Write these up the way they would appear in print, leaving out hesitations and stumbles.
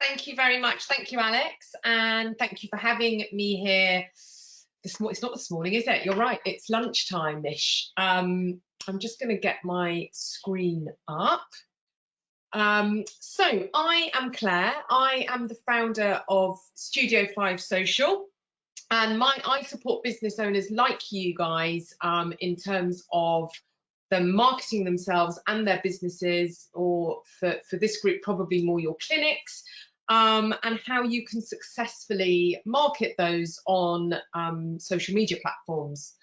Thank you very much. Thank you, Alex, and thank you for having me here. It's not this morning, is it? You're right. It's lunchtime-ish. I'm just going to get my screen up. So I am Claire. I am the founder of Studio 5 Social, and I support business owners like you guys in terms of them marketing themselves and their businesses, or for this group, probably more your clinics, and how you can successfully market those on social media platforms.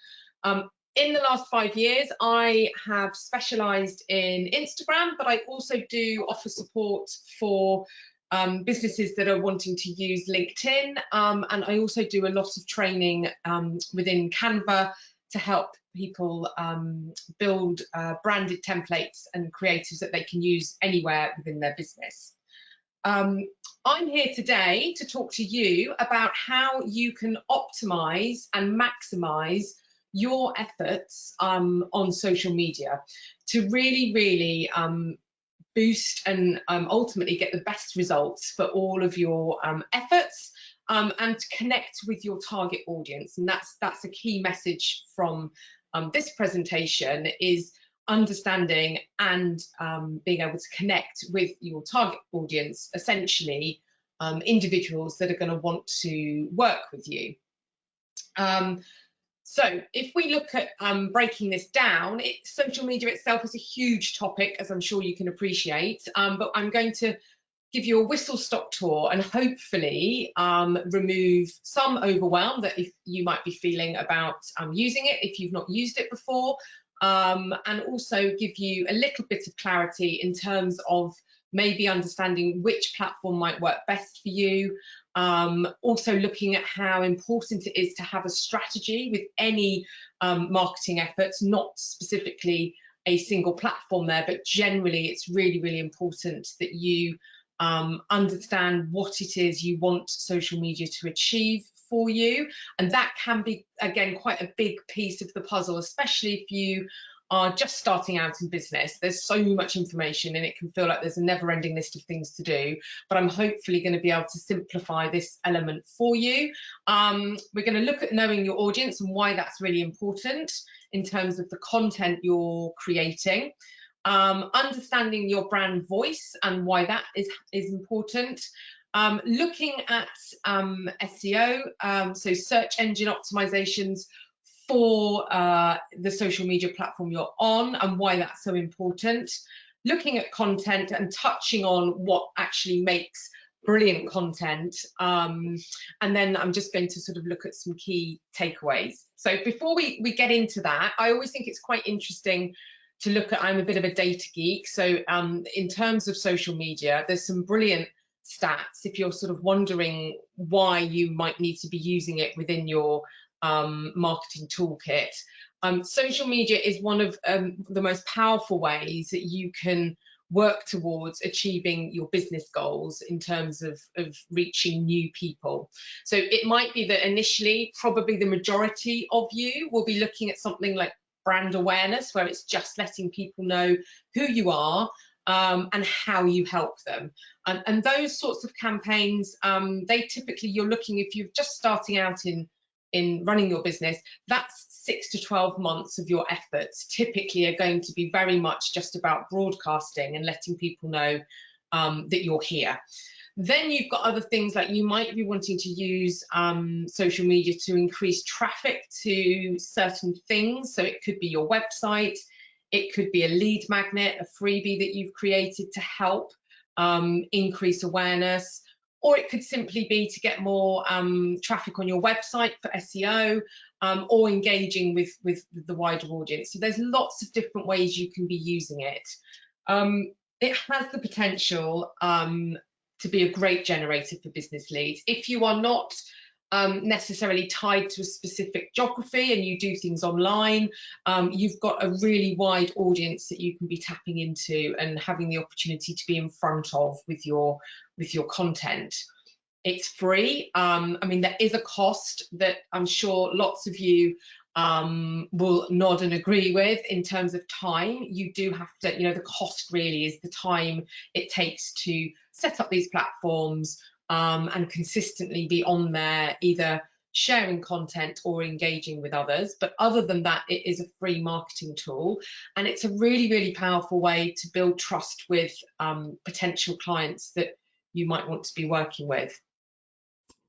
In the last 5 years, I have specialised in Instagram, but I also do offer support for businesses that are wanting to use LinkedIn, and I also do a lot of training within Canva to help people build branded templates and creatives that they can use anywhere within their business. I'm here today to talk to you about how you can optimize and maximize your efforts on social media to really boost and ultimately get the best results for all of your efforts, and to connect with your target audience. And that's a key message from this presentation, is understanding and being able to connect with your target audience, essentially individuals that are going to want to work with you. So if we look at breaking this down, social media itself is a huge topic, as I'm sure you can appreciate, but I'm going to give you a whistle-stop tour and hopefully remove some overwhelm that if you might be feeling about using it if you've not used it before, and also give you a little bit of clarity in terms of maybe understanding which platform might work best for you. Also looking at how important it is to have a strategy with any marketing efforts, not specifically a single platform there, but generally it's really important that you understand what it is you want social media to achieve for you. And that can be, again, quite a big piece of the puzzle, especially if you are just starting out in business. There's so much information and it can feel like there's a never-ending list of things to do, but I'm hopefully going to be able to simplify this element for you. We're going to look at knowing your audience and why that's really important in terms of the content you're creating. Understanding your brand voice and why that is important. Looking at SEO, so search engine optimizations for the social media platform you're on and why that's so important. Looking at content and touching on what actually makes brilliant content. And then I'm just going to sort of look at some key takeaways. So before we get into that, I always think it's quite interesting to look at, I'm a bit of a data geek, so in terms of social media, there's some brilliant stats if you're sort of wondering why you might need to be using it within your marketing toolkit. Social media is one of the most powerful ways that you can work towards achieving your business goals in terms of reaching new people. So it might be that initially, probably the majority of you will be looking at something like brand awareness, where it's just letting people know who you are and how you help them. And those sorts of campaigns, they typically, you're looking, if you're just starting out in running your business, that's 6 to 12 months of your efforts typically are going to be very much just about broadcasting and letting people know that you're here. Then you've got other things like you might be wanting to use social media to increase traffic to certain things. So it could be your website, it could be a lead magnet, a freebie that you've created to help increase awareness, or it could simply be to get more traffic on your website for SEO, or engaging with the wider audience. So there's lots of different ways you can be using it. It has the potential to be a great generator for business leads. If you are not necessarily tied to a specific geography and you do things online, you've got a really wide audience that you can be tapping into and having the opportunity to be in front of with your content. It's free. I mean, there is a cost that I'm sure lots of you will nod and agree with in terms of time. You do have to, the cost really is the time it takes to set up these platforms and consistently be on there, either sharing content or engaging with others. But other than that, it is a free marketing tool, and it's a really, really powerful way to build trust with potential clients that you might want to be working with.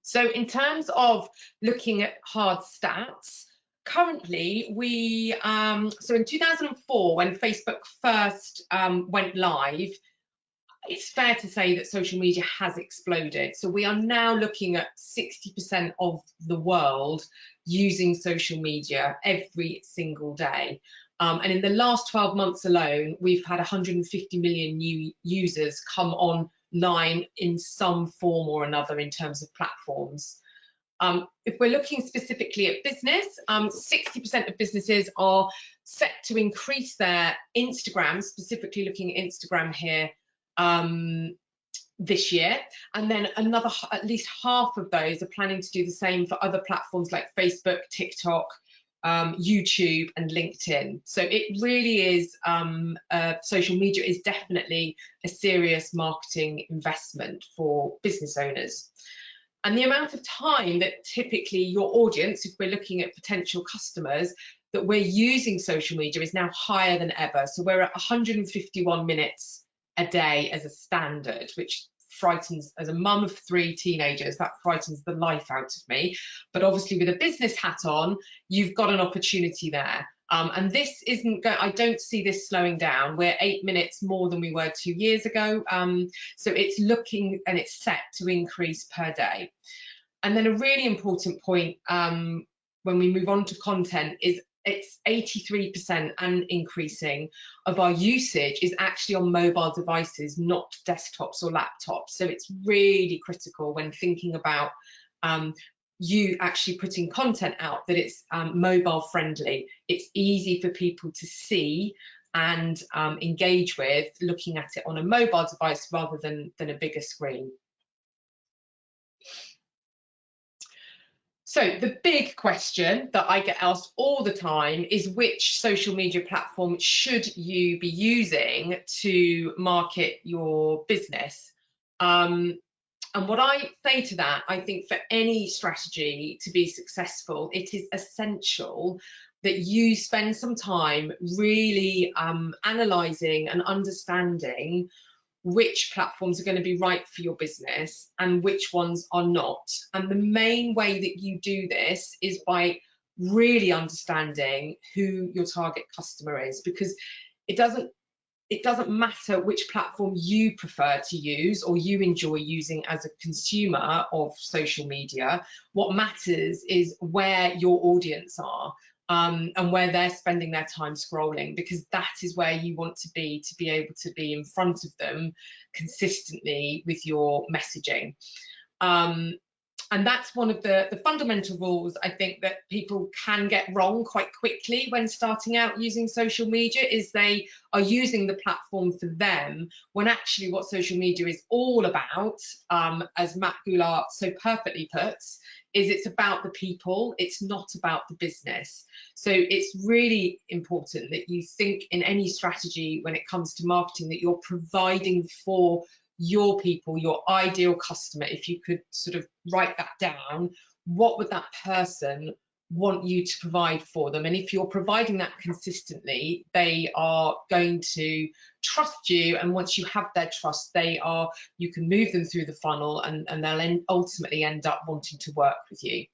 So in terms of looking at hard stats, currently we, so in 2004, when Facebook first went live, it's fair to say that social media has exploded. So we are now looking at 60% of the world using social media every single day. And in the last 12 months alone, we've had 150 million new users come online in some form or another in terms of platforms. If we're looking specifically at business, 60% of businesses are set to increase their Instagram, specifically looking at Instagram here, this year, and then another at least half of those are planning to do the same for other platforms like Facebook, TikTok, YouTube and LinkedIn. So it really is, social media is definitely a serious marketing investment for business owners. And the amount of time that typically your audience, if we're looking at potential customers, that we're using social media is now higher than ever. So we're at 151 minutes a day as a standard, which frightens, as a mum of 3 teenagers, that frightens the life out of me. But obviously with a business hat on, you've got an opportunity there. And this isn't going, I don't see this slowing down. We're 8 minutes more than we were 2 years ago. So it's looking, and it's set to increase per day. And then a really important point when we move on to content is it's 83% and increasing of our usage is actually on mobile devices, not desktops or laptops. So it's really critical when thinking about you actually putting content out that it's mobile friendly. It's easy for people to see and engage with looking at it on a mobile device rather than a bigger screen. So the big question that I get asked all the time is, which social media platform should you be using to market your business? And what I say to that, I think for any strategy to be successful, it is essential that you spend some time really analysing and understanding which platforms are going to be right for your business and which ones are not. And the main way that you do this is by really understanding who your target customer is, because it doesn't matter which platform you prefer to use or you enjoy using as a consumer of social media. What matters is where your audience are and where they're spending their time scrolling, because that is where you want to be able to be in front of them consistently with your messaging. And that's one of the fundamental rules I think that people can get wrong quite quickly when starting out using social media, is they are using the platform for them, when actually what social media is all about, as Matt Goulart so perfectly puts, is it's about the people, it's not about the business. So it's really important that you think in any strategy when it comes to marketing that you're providing for your people, your ideal customer. If you could sort of write that down, what would that person want you to provide for them? And if you're providing that consistently, they are going to trust you, and once you have their trust, you can move them through the funnel, and they'll ultimately end up wanting to work with you.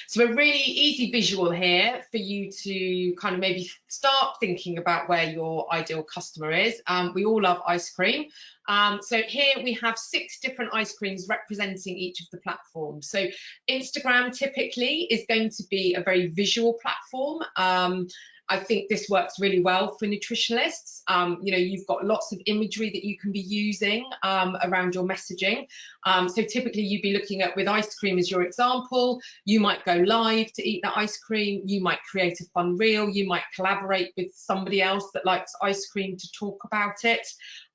So a really easy visual here for you to kind of maybe start thinking about where your ideal customer is. We all love ice cream. So here we have 6 different ice creams representing each of the platforms. So Instagram typically is going to be a very visual platform. I think this works really well for nutritionalists. You've got lots of imagery that you can be using around your messaging. So typically you'd be looking at, with ice cream as your example, you might go live to eat that ice cream, you might create a fun reel, you might collaborate with somebody else that likes ice cream to talk about it.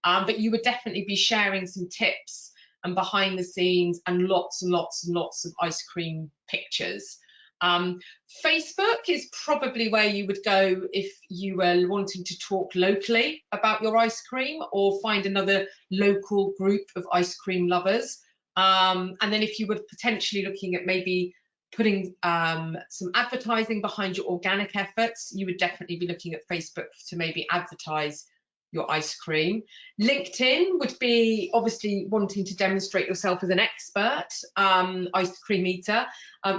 But you would definitely be sharing some tips and behind the scenes and lots and lots and lots of ice cream pictures. Facebook is probably where you would go if you were wanting to talk locally about your ice cream, or find another local group of ice cream lovers. And then if you were potentially looking at maybe putting some advertising behind your organic efforts, you would definitely be looking at Facebook to maybe advertise your ice cream. LinkedIn would be obviously wanting to demonstrate yourself as an expert ice cream eater.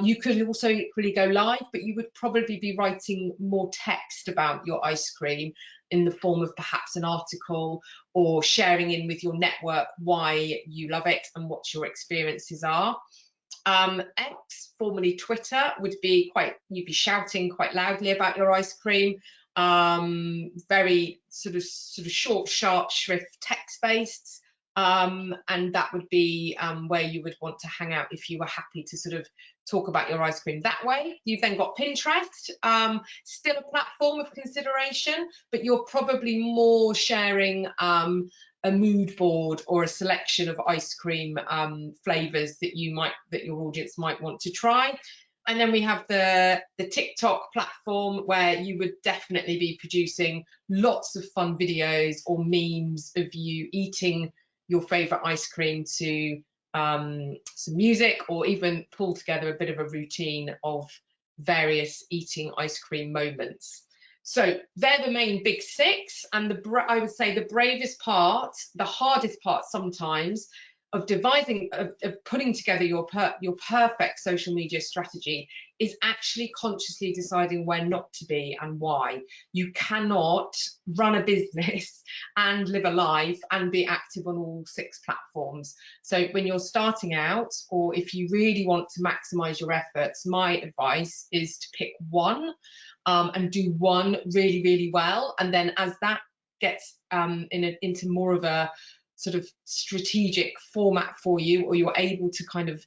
You could also equally go live, but you would probably be writing more text about your ice cream in the form of perhaps an article, or sharing in with your network why you love it and what your experiences are. X, formerly Twitter, would be you'd be shouting quite loudly about your ice cream. Very sort of short, sharp shrift text-based, and that would be where you would want to hang out if you were happy to sort of talk about your ice cream that way. You've then got Pinterest, still a platform of consideration, but you're probably more sharing a mood board or a selection of ice cream flavors that your audience might want to try. And then we have the TikTok platform, where you would definitely be producing lots of fun videos or memes of you eating your favorite ice cream to some music, or even pull together a bit of a routine of various eating ice cream moments. So they're the main big six, and I would say the bravest part, the hardest part sometimes, of devising, of putting together your perfect social media strategy, is actually consciously deciding where not to be and why. You cannot run a business and live a life and be active on all 6 platforms. So when you're starting out, or if you really want to maximize your efforts, my advice is to pick one, and do one really, really well. And then as that gets into more of a sort of strategic format for you, or you're able to kind of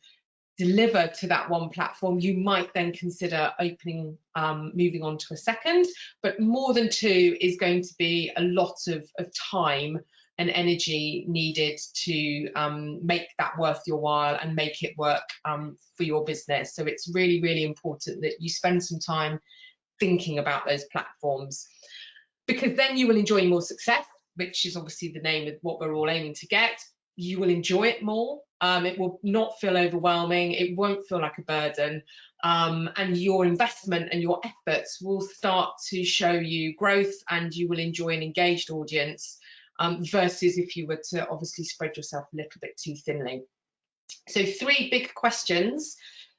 deliver to that one platform, you might then consider moving on to a second. But more than 2 is going to be a lot of time and energy needed to make that worth your while and make it work for your business. So it's really, really important that you spend some time thinking about those platforms, because then you will enjoy more success, which is obviously the name of what we're all aiming to get. You will enjoy it more. It will not feel overwhelming. It won't feel like a burden. And your investment and your efforts will start to show you growth, and you will enjoy an engaged audience, versus if you were to obviously spread yourself a little bit too thinly. So 3 big questions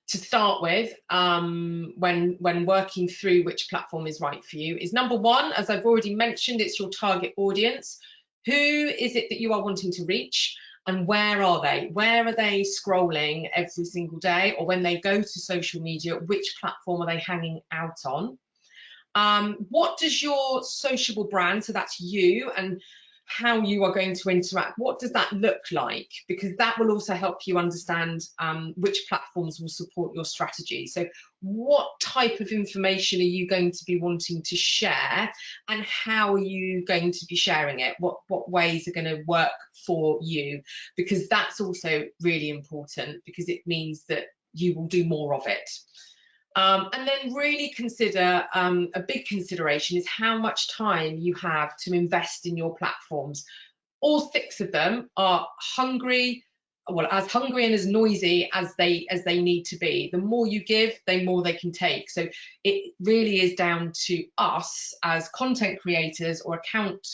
to start with when working through which platform is right for you is: number 1, as I've already mentioned, it's your target audience. Who is it that you are wanting to reach, and where are they? Where are they scrolling every single day, or when they go to social media, which platform are they hanging out on? What does your sociable brand, so that's you and how you are going to interact, what does that look like? Because that will also help you understand which platforms will support your strategy. So what type of information are you going to be wanting to share, and how are you going to be sharing it? What ways are going to work for you? Because that's also really important, because it means that you will do more of it. And then really consider, a big consideration is how much time you have to invest in your platforms. All 6 of them are hungry, well, as hungry and as noisy as they need to be. The more you give, the more they can take. So it really is down to us as content creators or account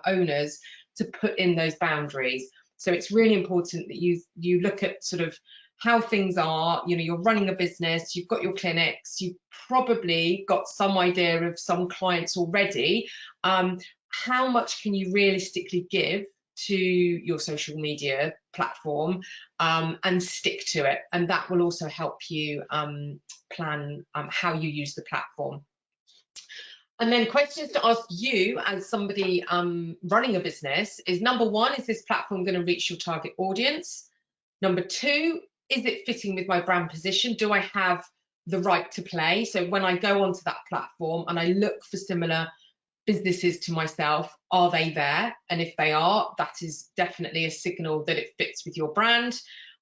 owners to put in those boundaries. So it's really important that you look at sort of how things are. You know, you're running a business, you've got your clinics, you've probably got some idea of some clients already. How much can you realistically give to your social media platform, and stick to it? And that will also help you plan how you use the platform. And then questions to ask you as somebody running a business is: number 1, is this platform going to reach your target audience? Number 2, is it fitting with my brand position? Do I have the right to play? So when I go onto that platform and I look for similar businesses to myself, are they there? And if they are, that is definitely a signal that it fits with your brand,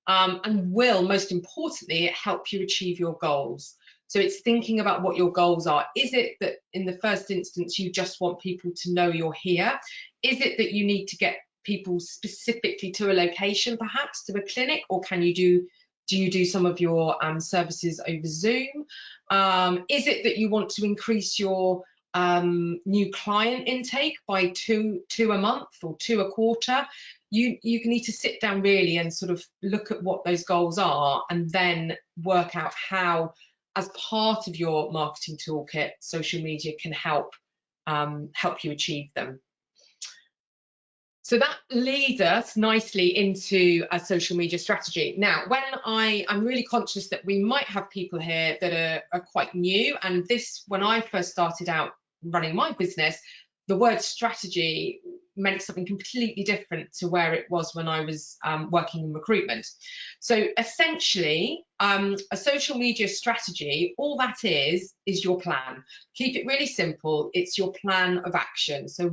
and will, most importantly, help you achieve your goals. So it's thinking about what your goals are. Is it that in the first instance you just want people to know you're here? Is it that you need to get people specifically to a location, perhaps to a clinic, or can you do you do some of your services over Zoom? Is it that you want to increase your new client intake by two a month or 2 a quarter? You need to sit down really and sort of look at what those goals are, and then work out how, as part of your marketing toolkit, social media can help you achieve them. So that leads us nicely into a social media strategy. Now, when I'm really conscious that we might have people here that are quite new, and this, when I first started out running my business, the word strategy meant something completely different to where it was when I was working in recruitment. So essentially, a social media strategy, all that is your plan. Keep it really simple. It's your plan of action. So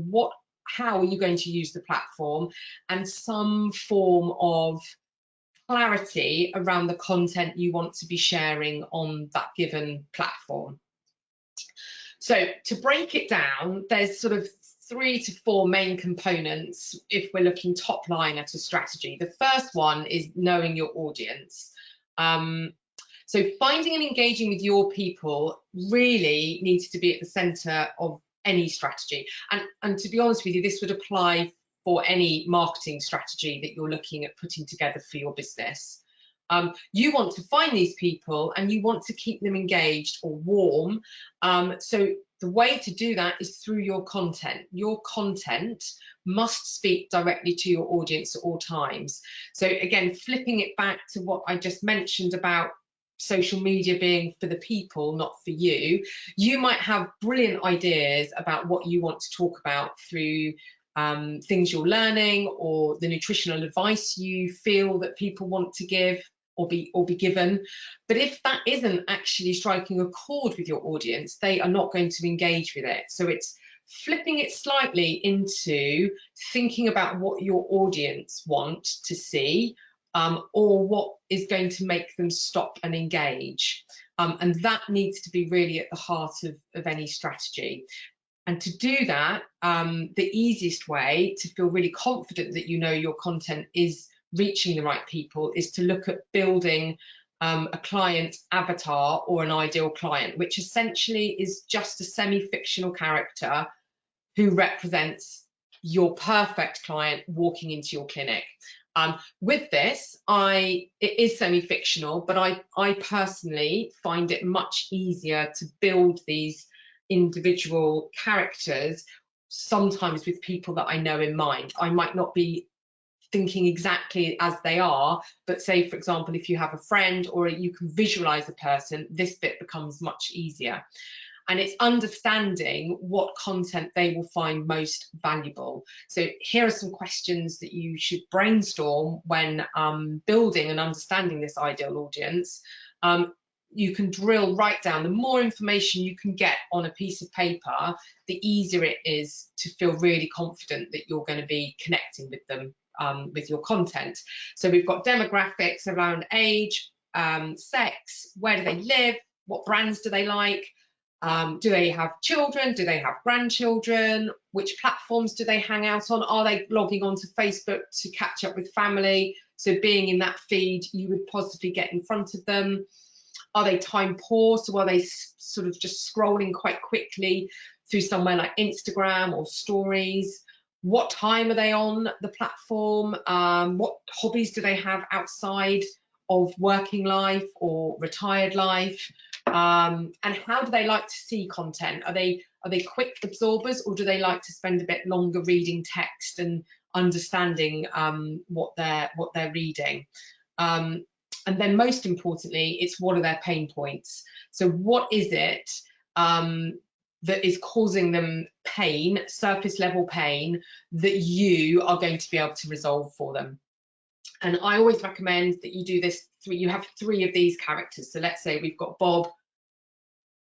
how are you going to use the platform, and some form of clarity around the content you want to be sharing on that given platform. So to break it down, there's sort of 3 to 4 main components if we're looking top line at a strategy. The first one is knowing your audience. So finding and engaging with your people really needs to be at the center of any strategy. And to be honest with you, this would apply for any marketing strategy that you're looking at putting together for your business. You want to find these people and you want to keep them engaged or warm. So the way to do that is through your content. Your content must speak directly to your audience at all times. So again, flipping it back to what I just mentioned about social media being for the people, not for you. You might have brilliant ideas about what you want to talk about through things you're learning, or the nutritional advice you feel that people want to give or be given. But if that isn't actually striking a chord with your audience, they are not going to engage with it. So it's flipping it slightly into thinking about what your audience want to see, or what is going to make them stop and engage. And that needs to be really at the heart of any strategy. And to do that, the easiest way to feel really confident that you know your content is reaching the right people is to look at building a client avatar or an ideal client, which essentially is just a semi-fictional character who represents your perfect client walking into your clinic. With this, it is semi-fictional, but I personally find it much easier to build these individual characters, sometimes with people that I know in mind. I might not be thinking exactly as they are, but say, for example, if you have a friend or you can visualize a person, this bit becomes much easier. And it's understanding what content they will find most valuable. So here are some questions that you should brainstorm when building and understanding this ideal audience. You can drill right down. The more information you can get on a piece of paper, the easier it is to feel really confident that you're going to be connecting with them with your content. So we've got demographics around age, sex, where do they live, what brands do they like, do they have children, do they have grandchildren, which platforms do they hang out on, are they logging onto Facebook to catch up with family, so being in that feed you would possibly get in front of them. Are they time poor, so are they sort of just scrolling quite quickly through somewhere like Instagram or stories? What time are they on the platform? What hobbies do they have outside of working life or retired life? And how do they like to see content? Are they quick absorbers, or do they like to spend a bit longer reading text and understanding what they're reading? And then most importantly, it's what are their pain points? So what is it that is causing them pain, surface level pain, that you are going to be able to resolve for them? And I always recommend that you do this, you have 3 of these characters. So let's say we've got Bob,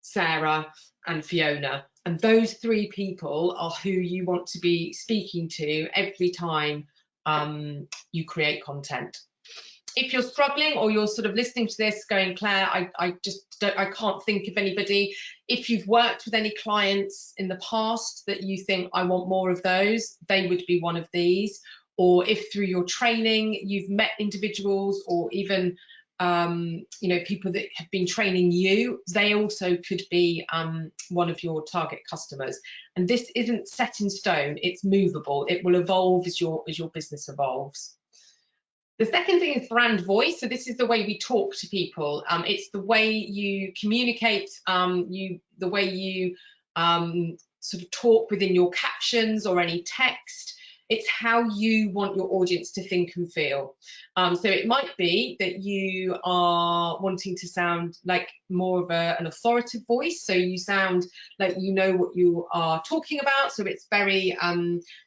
Sarah and Fiona, and those 3 people are who you want to be speaking to every time you create content. If you're struggling or you're sort of listening to this going, Claire, I can't think of anybody. If you've worked with any clients in the past that you think I want more of those, they would be one of these. Or if through your training you've met individuals, or even you know, people that have been training you, they also could be one of your target customers. And this isn't set in stone, it's movable. It will evolve as your business evolves. The second thing is brand voice. So this is the way we talk to people. It's the way you communicate, the way you sort of talk within your captions or any text. It's how you want your audience to think and feel. So it might be that you are wanting to sound like more of an authoritative voice. So you sound like you know what you are talking about. So it's very,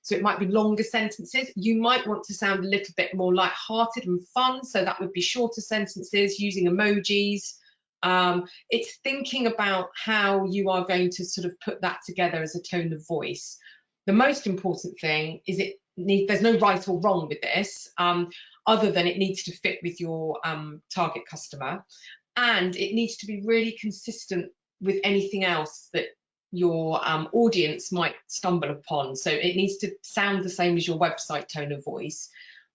so it might be longer sentences. You might want to sound a little bit more light-hearted and fun. So that would be shorter sentences using emojis. It's thinking about how you are going to sort of put that together as a tone of voice. The most important thing is there's no right or wrong with this, other than it needs to fit with your target customer, and it needs to be really consistent with anything else that your audience might stumble upon. So it needs to sound the same as your website tone of voice.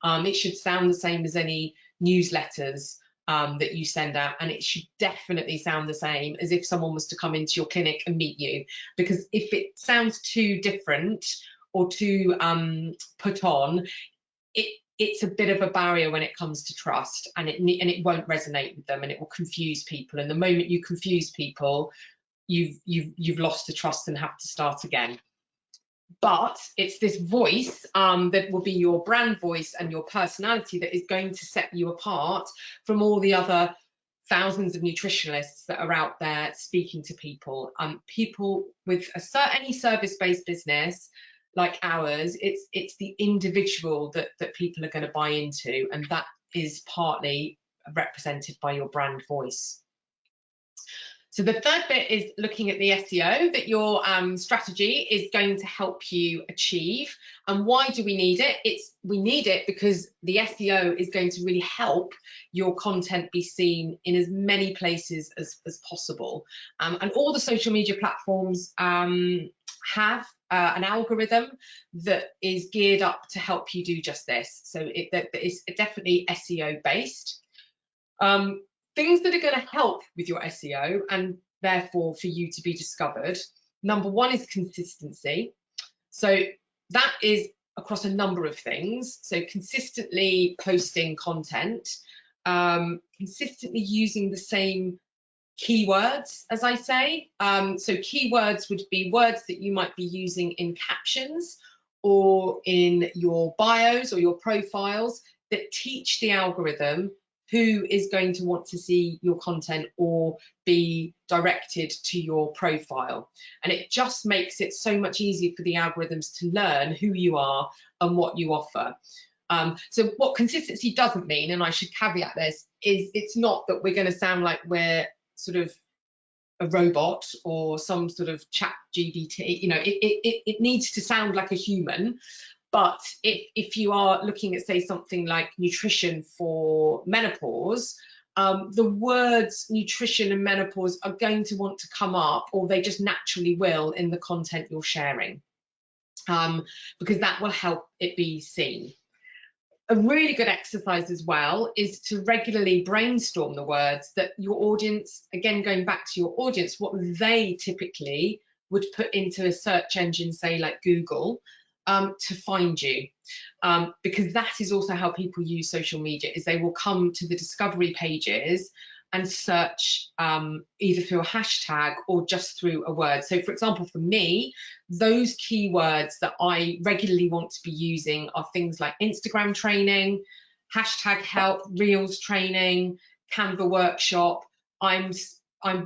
It should sound the same as any newsletters that you send out, and it should definitely sound the same as if someone was to come into your clinic and meet you, because if it sounds too different or too put on, it's a bit of a barrier when it comes to trust, and it won't resonate with them, and it will confuse people, and the moment you confuse people, you've lost the trust and have to start again. But it's this voice that will be your brand voice and your personality that is going to set you apart from all the other thousands of nutritionalists that are out there speaking to people. People with any service-based business like ours, it's the individual that people are going to buy into, and that is partly represented by your brand voice. So the third bit is looking at the SEO that your strategy is going to help you achieve. And why do we need it? We need it because the SEO is going to really help your content be seen in as many places as possible. And all the social media platforms have an algorithm that is geared up to help you do just this. So it's definitely SEO based. Things that are going to help with your SEO and therefore for you to be discovered. Number one is consistency. So that is across a number of things. So consistently posting content, consistently using the same keywords, as I say. So keywords would be words that you might be using in captions or in your bios or your profiles that teach the algorithm who is going to want to see your content or be directed to your profile. And it just makes it so much easier for the algorithms to learn who you are and what you offer. So what consistency doesn't mean, and I should caveat this, is it's not that we're going to sound like we're sort of a robot or some sort of chat GPT. You know, it needs to sound like a human. But if you are looking at, say, something like nutrition for menopause, the words nutrition and menopause are going to want to come up, or they just naturally will, in the content you're sharing, because that will help it be seen. A really good exercise as well is to regularly brainstorm the words that your audience, again, going back to your audience, what they typically would put into a search engine, say like Google, to find you, because that is also how people use social media, is they will come to the discovery pages and search either through a hashtag or just through a word. So for example, for me, those keywords that I regularly want to be using are things like Instagram training, hashtag help, Reels training, Canva workshop. I'm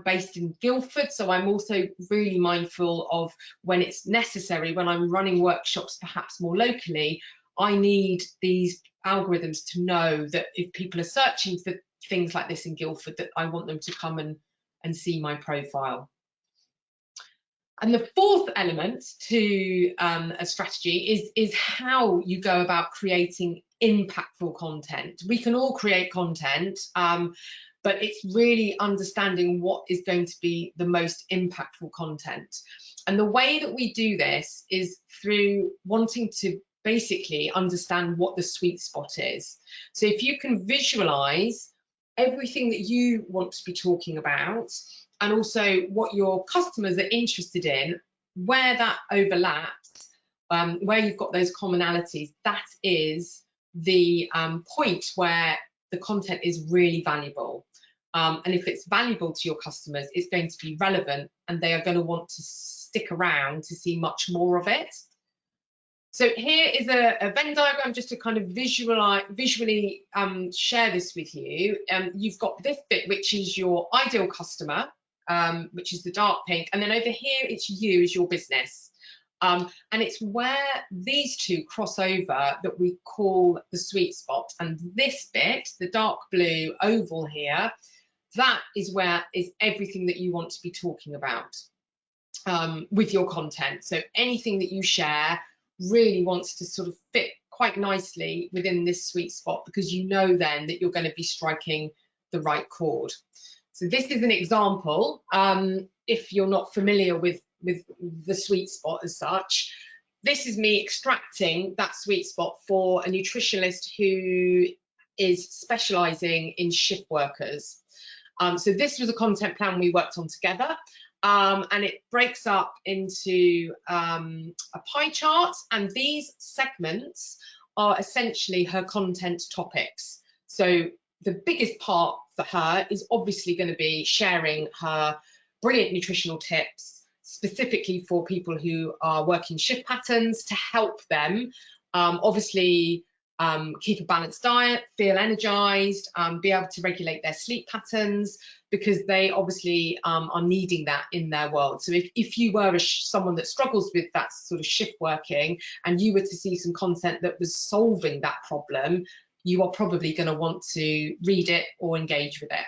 based in Guildford, so I'm also really mindful of when it's necessary, when I'm running workshops perhaps more locally, I need these algorithms to know that if people are searching for things like this in Guildford, that I want them to come and see my profile. And the fourth element to a strategy is how you go about creating impactful content. We can all create content, but it's really understanding what is going to be the most impactful content. And the way that we do this is through wanting to basically understand what the sweet spot is. So if you can visualize everything that you want to be talking about, and also what your customers are interested in, where that overlaps, where you've got those commonalities, that is the point where the content is really valuable. And if it's valuable to your customers, it's going to be relevant and they are going to want to stick around to see much more of it. So here is a Venn diagram just to kind of visually share this with you. You've got this bit, which is your ideal customer, which is the dark pink, and then over here it's you as your business. And it's where these two cross over that we call the sweet spot. And this bit, the dark blue oval here, that is where is everything that you want to be talking about with your content. So anything that you share really wants to sort of fit quite nicely within this sweet spot, because you know then that you're going to be striking the right chord. So this is an example, if you're not familiar with the sweet spot as such. This is me extracting that sweet spot for a nutritionist who is specialising in shift workers. So this was a content plan we worked on together. And it breaks up into a pie chart, and these segments are essentially her content topics. So the biggest part for her is obviously going to be sharing her brilliant nutritional tips, specifically for people who are working shift patterns, to help them obviously keep a balanced diet, feel energized, be able to regulate their sleep patterns, because they obviously are needing that in their world. So if you were someone that struggles with that sort of shift working, and you were to see some content that was solving that problem, you are probably going to want to read it or engage with it.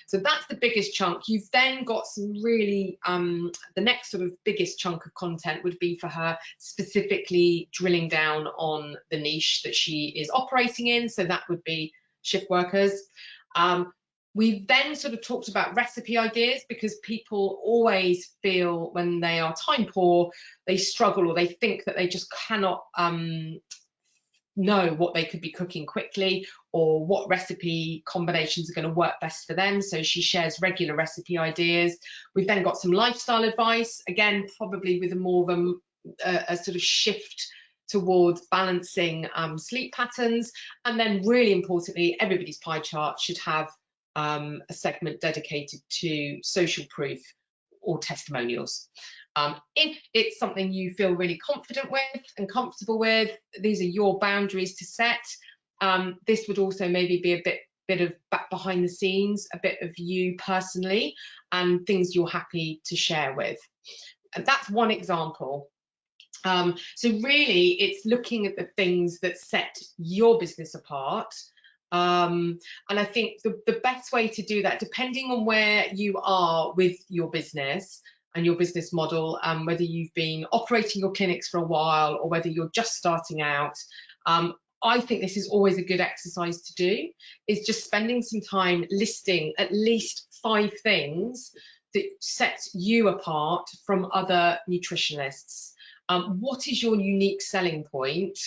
So that's the biggest chunk. You've then got some really, the next sort of biggest chunk of content would be for her specifically drilling down on the niche that she is operating in. So that would be shift workers. We've then sort of talked about recipe ideas, because people always feel when they are time poor, they struggle, or they think that they just cannot know what they could be cooking quickly, or what recipe combinations are going to work best for them. So she shares regular recipe ideas. We've then got some lifestyle advice, again, probably with a more of a sort of shift towards balancing sleep patterns. And then really importantly, everybody's pie chart should have a segment dedicated to social proof or testimonials. If it's something you feel really confident with and comfortable with, these are your boundaries to set. This would also maybe be a bit of back behind the scenes, a bit of you personally, and things you're happy to share with. And that's one example. So really, it's looking at the things that set your business apart. And I think the best way to do that, depending on where you are with your business and your business model, whether you've been operating your clinics for a while or whether you're just starting out, I think this is always a good exercise to do, is just spending some time listing at least 5 things that set you apart from other nutritionists. What is your unique selling point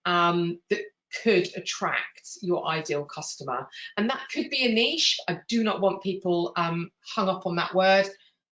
that could attract your ideal customer? And that could be a niche. I do not want people hung up on that word.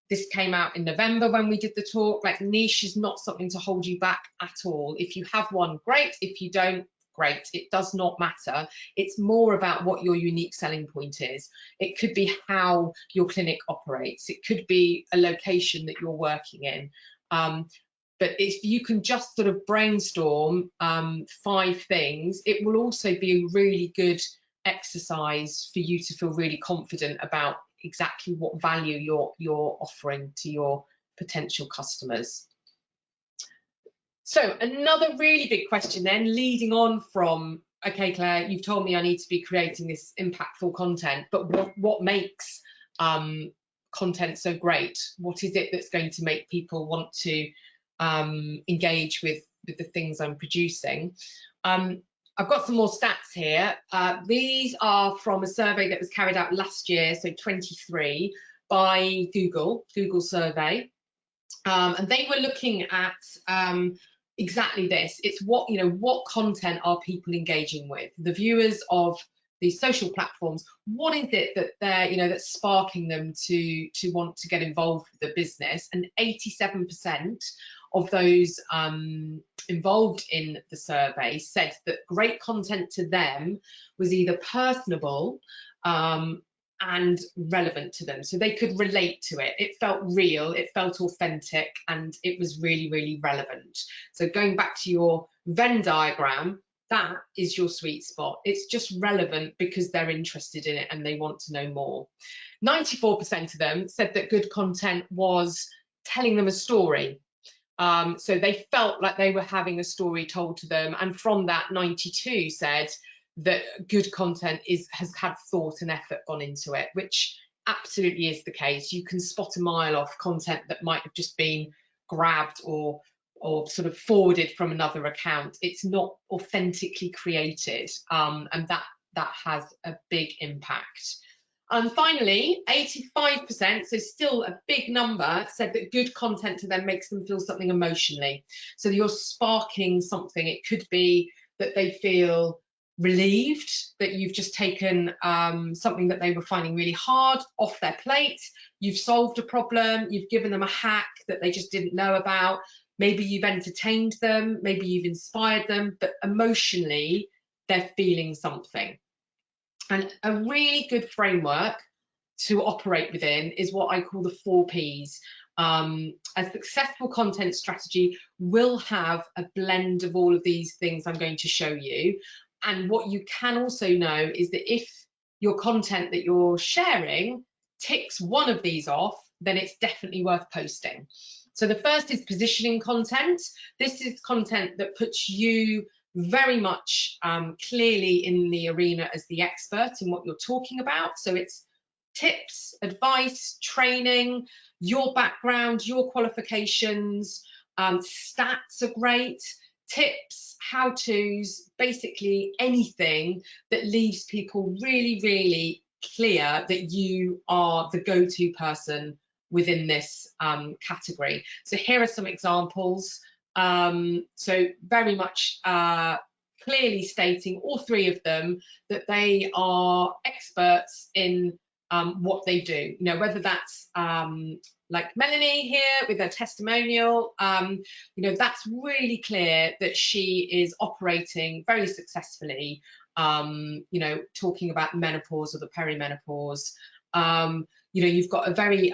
This came out in November when we did the talk. Like, niche is not something to hold you back at all. If you have one, great. If you don't, great. It does not matter. It's more about what your unique selling point is. It could be how your clinic operates. It could be a location that you're working in. But if you can just sort of brainstorm 5 things, it will also be a really good exercise for you to feel really confident about exactly what value you're offering to your potential customers. So another really big question then, leading on from, okay, Claire, you've told me I need to be creating this impactful content, but what makes content so great? What is it that's going to make people want to engage with the things I'm producing? I've got some more stats here. These are from a survey that was carried out last year, so 23, by Google survey. And they were looking at exactly this. It's what content are people engaging with? The viewers of these social platforms, what is it that they're, that's sparking them to want to get involved with the business? And 87% of those involved in the survey said that great content to them was either personable and relevant to them, so they could relate to it. It felt real, it felt authentic, and it was really, really relevant. So going back to your Venn diagram, that is your sweet spot. It's just relevant because they're interested in it and they want to know more. 94% of them said that good content was telling them a story. So they felt like they were having a story told to them, and from that, 92 said that good content has had thought and effort gone into it, which absolutely is the case. You can spot a mile off content that might have just been grabbed or sort of forwarded from another account. It's not authentically created, and that has a big impact. And finally, 85%, so still a big number, said that good content to them makes them feel something emotionally. So you're sparking something. It could be that they feel relieved that you've just taken something that they were finding really hard off their plate. You've solved a problem, you've given them a hack that they just didn't know about. Maybe you've entertained them, maybe you've inspired them, but emotionally they're feeling something. And a really good framework to operate within is what I call the 4 Ps. A successful content strategy will have a blend of all of these things I'm going to show you. And what you can also know is that if your content that you're sharing ticks one of these off, then it's definitely worth posting. So the first is positioning content. This is content that puts you very much clearly in the arena as the expert in what you're talking about. So it's tips, advice, training, your background, your qualifications, stats are great, tips, how-tos, basically anything that leaves people really, really clear that you are the go-to person within this category. So here are some examples. So very much clearly stating, all 3 of them, that they are experts in what they do. Whether that's like Melanie here with her testimonial, that's really clear that she is operating very successfully, talking about menopause or the perimenopause. You've got a very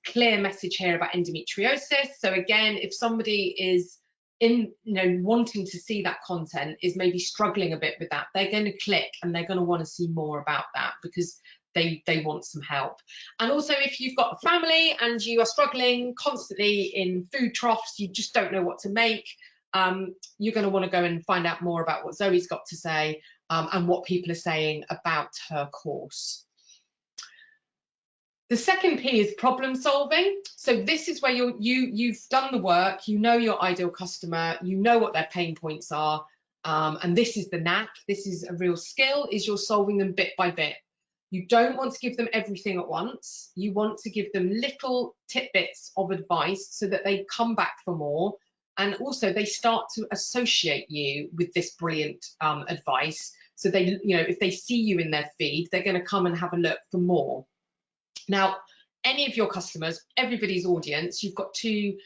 clear message here about endometriosis. So again, if somebody is wanting to see that content, is maybe struggling a bit with that, they're going to click and they're going to want to see more about that because they want some help. And also, if you've got a family and you are struggling constantly in food troughs, you just don't know what to make, you're going to want to go and find out more about what Zoe's got to say and what people are saying about her course. The second P is problem solving. So this is where you've done the work, you know your ideal customer, you know what their pain points are, and this is the knack, this is a real skill, is you're solving them bit by bit. You don't want to give them everything at once. You want to give them little tidbits of advice so that they come back for more, and also they start to associate you with this brilliant advice. So they, if they see you in their feed, they're going to come and have a look for more. Now, any of your customers, everybody's audience, you've got two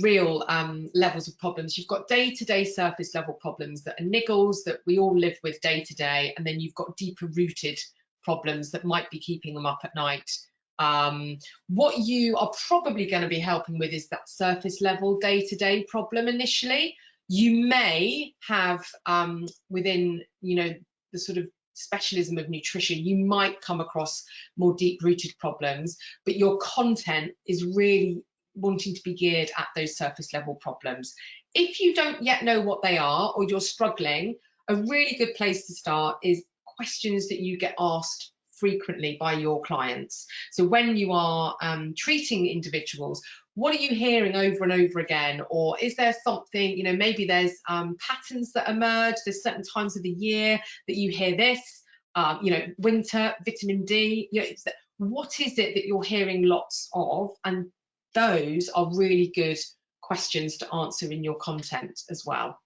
real levels of problems. You've got day-to-day surface level problems that are niggles that we all live with day to day, and then you've got deeper rooted problems that might be keeping them up at night. What you are probably going to be helping with is that surface level day-to-day problem initially. You may have within the sort of specialism of nutrition, you might come across more deep-rooted problems, but your content is really wanting to be geared at those surface level problems. If you don't yet know what they are, or you're struggling, a really good place to start is questions that you get asked frequently by your clients. So when you are treating individuals, what are you hearing over and over again? Or is there something, you know, maybe there's patterns that emerge, there's certain times of the year that you hear this, you know, winter, vitamin D, you know, what is it that you're hearing lots of? And those are really good questions to answer in your content as well.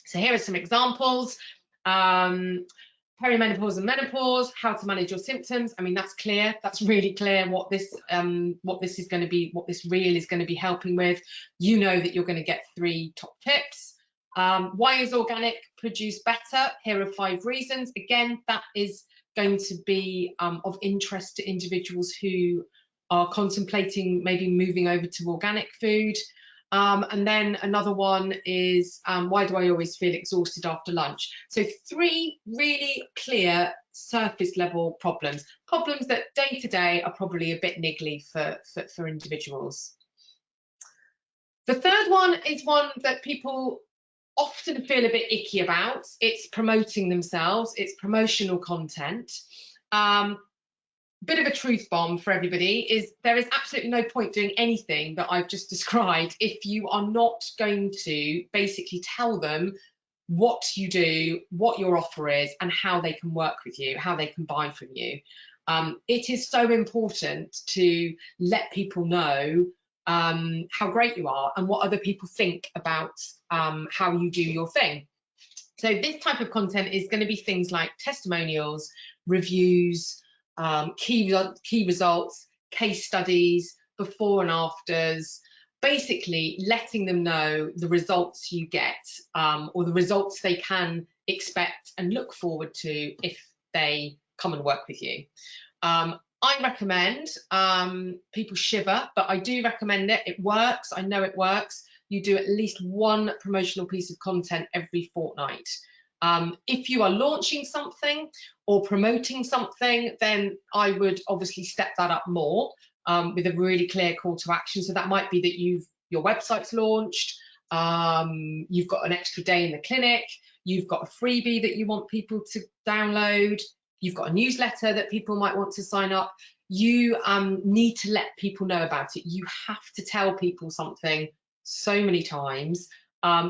So here are some examples. Perimenopause and menopause, how to manage your symptoms. I mean, that's clear. That's really clear what this is going to be, what this reel is going to be helping with. You know that you're going to get 3 top tips. Why is organic produce better? Here are 5 reasons. Again, that is going to be of interest to individuals who are contemplating maybe moving over to organic food. And then another one is, why do I always feel exhausted after lunch? So 3 really clear surface level problems that day to day are probably a bit niggly for individuals. The third one is one that people often feel a bit icky about. It's promoting themselves, it's promotional content. Bit of a truth bomb for everybody is there is absolutely no point doing anything that I've just described if you are not going to basically tell them what you do, what your offer is, and how they can work with you, how they can buy from you. It is so important to let people know how great you are and what other people think about how you do your thing. So this type of content is going to be things like testimonials, reviews, key results, case studies, before and afters, basically letting them know the results you get or the results they can expect and look forward to if they come and work with you. I recommend, people shiver, but I do recommend it. It works. I know it works. You do at least 1 promotional piece of content every fortnight. If you are launching something or promoting something, then I would obviously step that up more with a really clear call to action. So that might be that your website's launched, you've got an extra day in the clinic, you've got a freebie that you want people to download, you've got a newsletter that people might want to sign up. You need to let people know about it. You have to tell people something so many times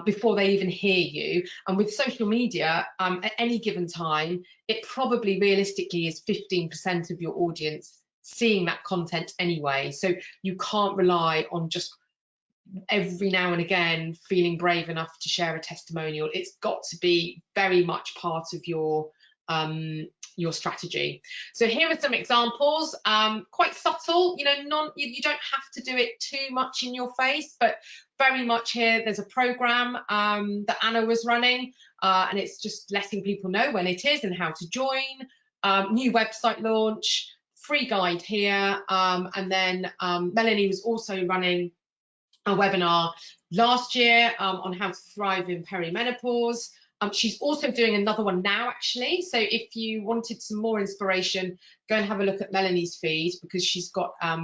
before they even hear you. And with social media, at any given time, it probably realistically is 15% of your audience seeing that content anyway. So you can't rely on just every now and again feeling brave enough to share a testimonial. It's got to be very much part of your strategy. So here are some examples, quite subtle, you know, you don't have to do it too much in your face, but very much here there's a program that Anna was running, and it's just letting people know when it is and how to join, new website launch, free guide here, and then Melanie was also running a webinar last year on how to thrive in perimenopause. She's also doing another one now, actually. So if you wanted some more inspiration, go and have a look at Melanie's feed, because she's got a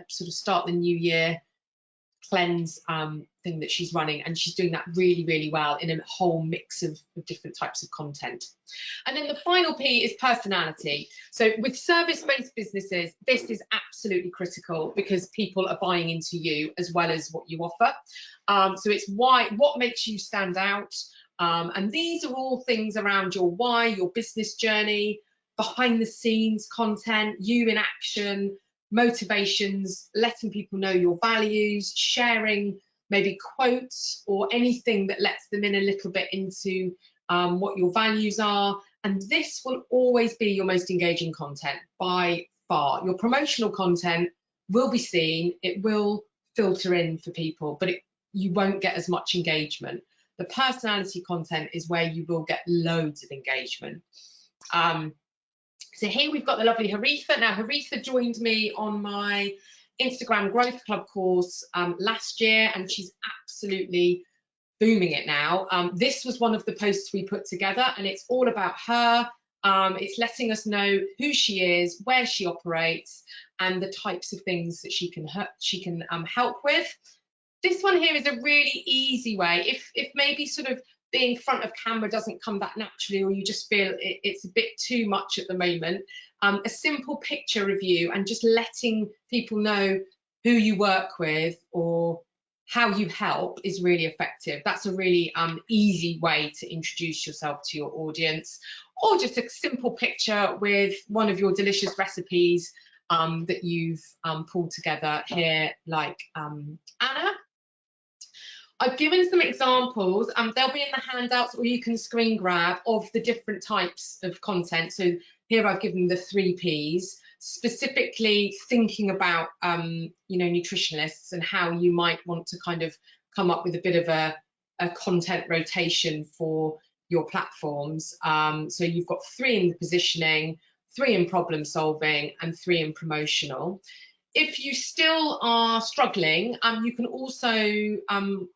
sort of start the new year cleanse thing that she's running, and she's doing that really, really well in a whole mix of different types of content. And then the final P is personality. So with service-based businesses, this is absolutely critical because people are buying into you as well as what you offer. So it's what makes you stand out. And these are all things around your why, your business journey, behind the scenes content, you in action, motivations, letting people know your values, sharing maybe quotes or anything that lets them in a little bit into what your values are. And this will always be your most engaging content by far. Your promotional content will be seen, it will filter in for people, but you won't get as much engagement. The personality content is where you will get loads of engagement. So here we've got the lovely Haritha. Now, Haritha joined me on my Instagram Growth Club course last year, and she's absolutely booming it now. This was one of the posts we put together, and it's all about her. It's letting us know who she is, where she operates, and the types of things that she can help with. This one here is a really easy way. If maybe sort of being front of camera doesn't come that naturally, or you just feel it's a bit too much at the moment, a simple picture of you and just letting people know who you work with or how you help is really effective. That's a really easy way to introduce yourself to your audience. Or just a simple picture with one of your delicious recipes that you've pulled together here, like Anna. I've given some examples, they'll be in the handouts, or you can screen grab, of the different types of content. So here I've given the 3 Ps, specifically thinking about you know, nutritionalists and how you might want to kind of come up with a bit of a content rotation for your platforms. So you've got 3 in the positioning, 3 in problem solving, and 3 in promotional. If you still are struggling, you can also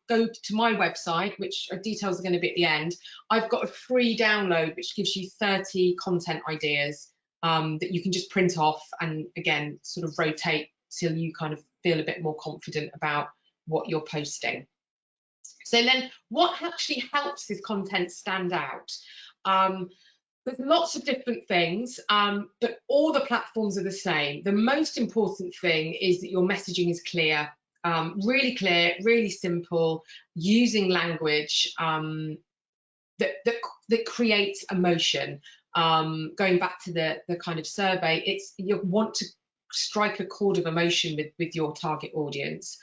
go to my website, which details are going to be at the end. I've got a free download which gives you 30 content ideas that you can just print off and, again, sort of rotate till you kind of feel a bit more confident about what you're posting. So then, what actually helps this content stand out? There's lots of different things, but all the platforms are the same. The most important thing is that your messaging is clear, really simple, using language that creates emotion. Going back to the kind of survey, it's you want to strike a chord of emotion with your target audience,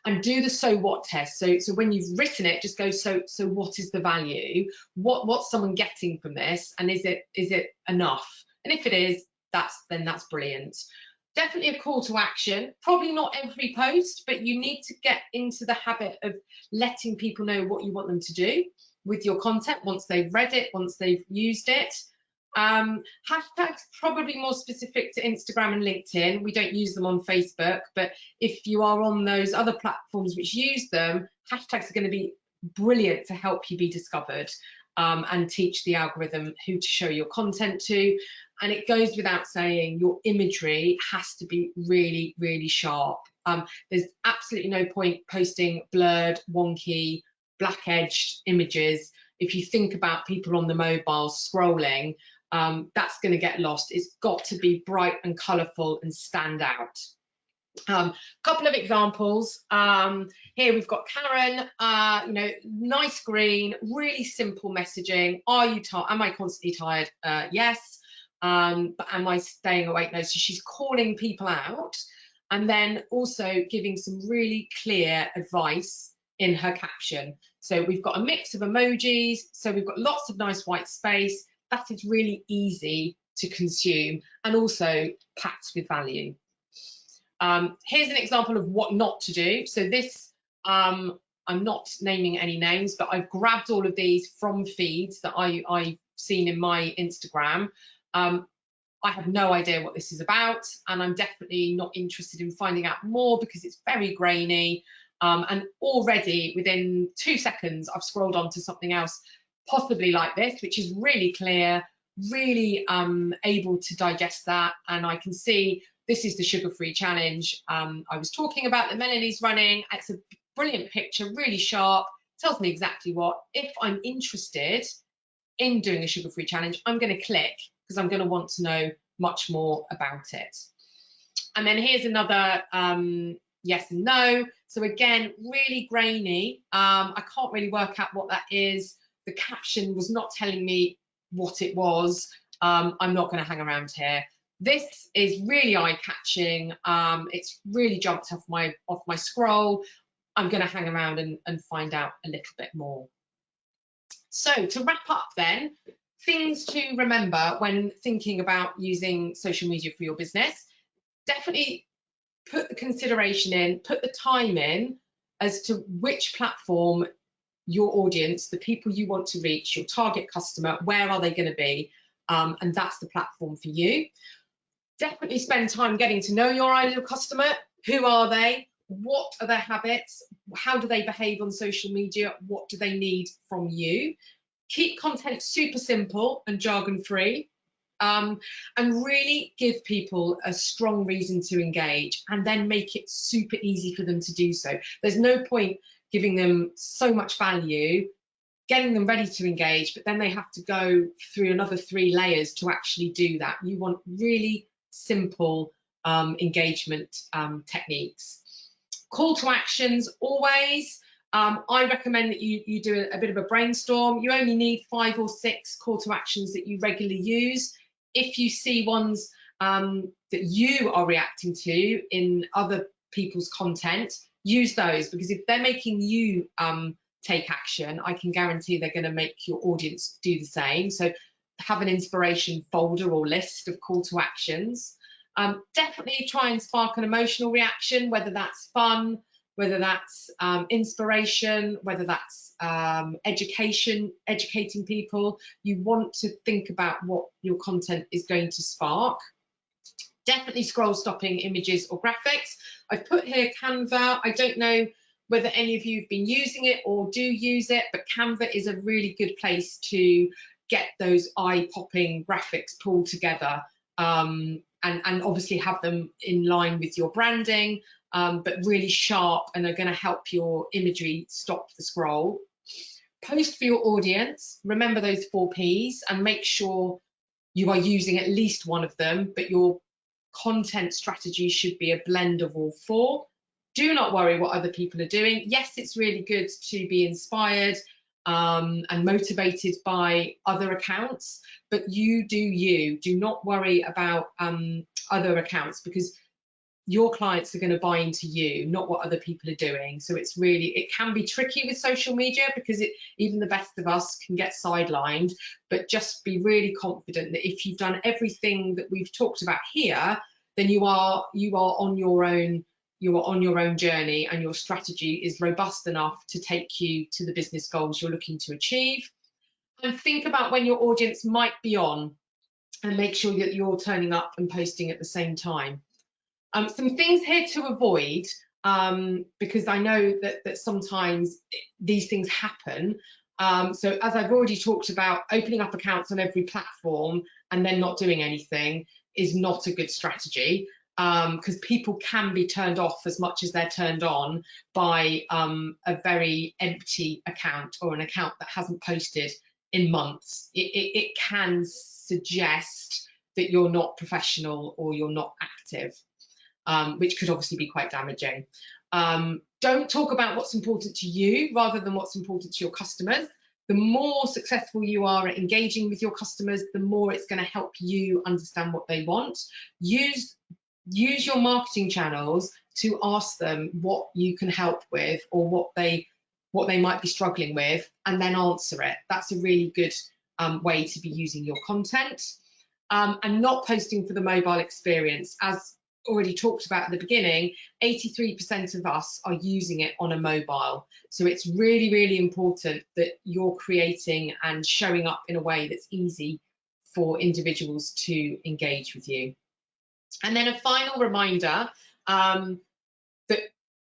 and do the so what test. So when you've written it, just go, so what is the value? What's someone getting from this, and is it enough? And if it is, then that's brilliant. Definitely a call to action. Probably not every post, but you need to get into the habit of letting people know what you want them to do with your content once they've read it, once they've used it. Hashtags probably more specific to Instagram and LinkedIn. We don't use them on Facebook, but if you are on those other platforms which use them, hashtags are going to be brilliant to help you be discovered and teach the algorithm who to show your content to. And it goes without saying, your imagery has to be really sharp. There's absolutely no point posting blurred, wonky, black-edged images. If you think about people on the mobile scrolling, that's going to get lost. It's got to be bright and colourful and stand out. Couple of examples. Here we've got Karen, you know, nice green, really simple messaging. Am I constantly tired? Yes. But am I staying awake? No. So she's calling people out, and then also giving some really clear advice in her caption. So we've got a mix of emojis, so we've got lots of nice white space. That is really easy to consume and also packed with value. Here's an example of what not to do. So this, I'm not naming any names, but I've grabbed all of these from feeds that I've seen in my Instagram. I have no idea what this is about, and I'm definitely not interested in finding out more because it's very grainy. And already within 2 seconds, I've scrolled on to something else, possibly like this, which is really clear, really able to digest that. And I can see this is the sugar-free challenge I was talking about that Melanie's running. It's a brilliant picture, really sharp, tells me exactly what. If I'm interested in doing a sugar-free challenge, I'm going to click because I'm going to want to know much more about it. And then here's another yes and no. So again, really grainy. I can't really work out what that is. The caption was not telling me what it was. I'm not going to hang around here. This is really eye-catching. It's really jumped off my scroll. I'm going to hang around and find out a little bit more. So to wrap up then, things to remember when thinking about using social media for your business. Definitely put the consideration in, put the time in as to which platform your audience, the people you want to reach, your target customer, where are they going to be? And that's the platform for you. Definitely spend time getting to know your ideal customer. Who are they? What are their habits? How do they behave on social media? What do they need from you? Keep content super simple and jargon-free. And really give people a strong reason to engage, and then make it super easy for them to do so. There's no point giving them so much value getting them ready to engage, but then they have to go through another 3 layers to actually do that. You want really simple engagement techniques. Call to actions, always. I recommend that you do a bit of a brainstorm. You only need 5 or 6 call to actions that you regularly use. If you see ones that you are reacting to in other people's content, use those, because if they're making you take action, I can guarantee they're going to make your audience do the same. So have an inspiration folder or list of call to actions. Definitely try and spark an emotional reaction, whether that's fun, whether that's inspiration, whether that's educating people. You want to think about what your content is going to spark. Definitely scroll stopping images or graphics. I've put here Canva. I don't know whether any of you have been using it or do use it, but Canva is a really good place to get those eye-popping graphics pulled together, and obviously have them in line with your branding, but really sharp, and are going to help your imagery stop the scroll. Post for your audience. Remember those 4 Ps and make sure you are using at least one of them, but your content strategy should be a blend of all 4. Do not worry what other people are doing. Yes, it's really good to be inspired and motivated by other accounts, but you do you. Do not worry about other accounts, because your clients are going to buy into you, not what other people are doing. So it's really, it can be tricky with social media, because even the best of us can get sidelined, but just be really confident that if you've done everything that we've talked about here, then you are on your own. You are on your own journey, and your strategy is robust enough to take you to the business goals you're looking to achieve. And think about when your audience might be on, and make sure that you're turning up and posting at the same time. Some things here to avoid, because I know that sometimes these things happen. So as I've already talked about, opening up accounts on every platform and then not doing anything is not a good strategy, because people can be turned off as much as they're turned on by a very empty account, or an account that hasn't posted in months. It can suggest that you're not professional or you're not active. Which could obviously be quite damaging. Don't talk about what's important to you rather than what's important to your customers. The more successful you are at engaging with your customers, the more it's going to help you understand what they want. Use your marketing channels to ask them what you can help with, or what they might be struggling with, and then answer it. That's a really good way to be using your content. And not posting for the mobile experience. As already talked about at the beginning, 83% of us are using it on a mobile. So it's really, really important that you're creating and showing up in a way that's easy for individuals to engage with you. And then a final reminder that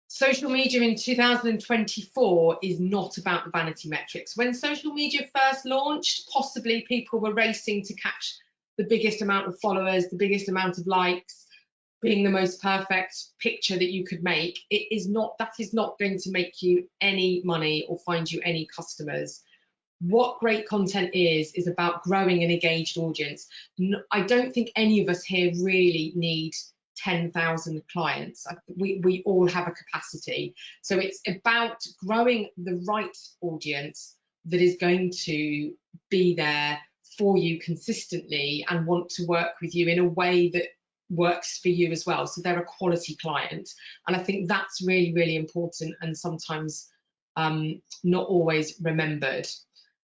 social media in 2024 is not about the vanity metrics. When social media first launched, possibly people were racing to catch the biggest amount of followers, the biggest amount of likes, being the most perfect picture that you could make. That is not going to make you any money or find you any customers. What great content is about growing an engaged audience. I don't think any of us here really need 10,000 clients. We all have a capacity. So it's about growing the right audience that is going to be there for you consistently and want to work with you in a way that works for you as well. So they're a quality client. And I think that's really, really important, and sometimes not always remembered.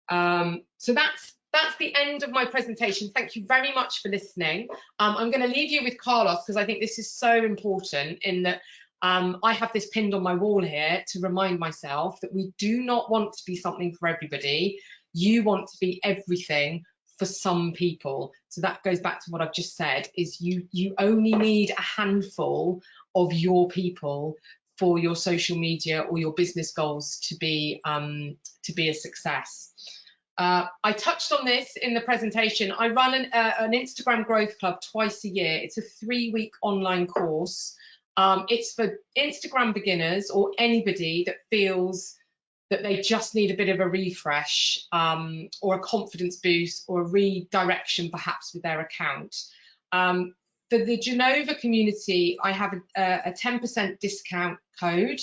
So that's the end of my presentation. Thank you very much for listening. I'm going to leave you with Carlos, because I think this is so important, in that I have this pinned on my wall here to remind myself that we do not want to be something for everybody. You want to be everything for some people. So that goes back to what I've just said, is you only need a handful of your people for your social media or your business goals to be a success. I touched on this in the presentation. I run an Instagram Growth Club twice a year. It's a 3-week online course. It's for Instagram beginners or anybody that feels that they just need a bit of a refresh or a confidence boost or a redirection perhaps with their account. For the Genova community, I have a 10% discount code.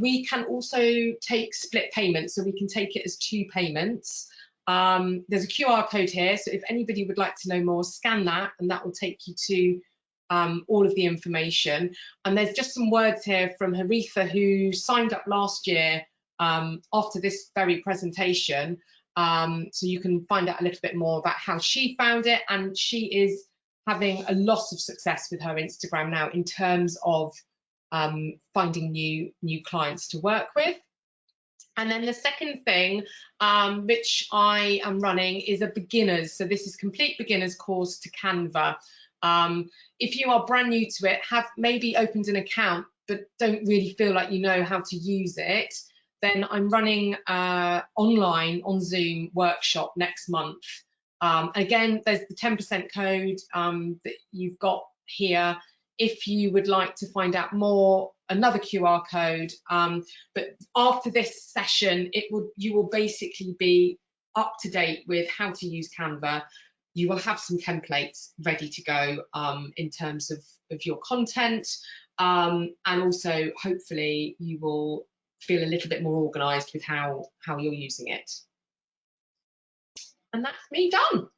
We can also take split payments, so we can take it as 2 payments. There's a QR code here, so if anybody would like to know more, scan that and that will take you to all of the information. And there's just some words here from Haritha, who signed up last year after this very presentation. So you can find out a little bit more about how she found it, and she is having a lot of success with her Instagram now in terms of finding new clients to work with. And then the second thing, which I am running, is a beginners. So this is complete beginners course to Canva. If you are brand new to it, have maybe opened an account, but don't really feel like you know how to use it, then I'm running online on Zoom workshop next month. Again, there's the 10% code that you've got here. If you would like to find out more, another QR code. But after this session, you will basically be up to date with how to use Canva. You will have some templates ready to go in terms of your content, and also hopefully you will feel a little bit more organized with how you're using it. And that's me done.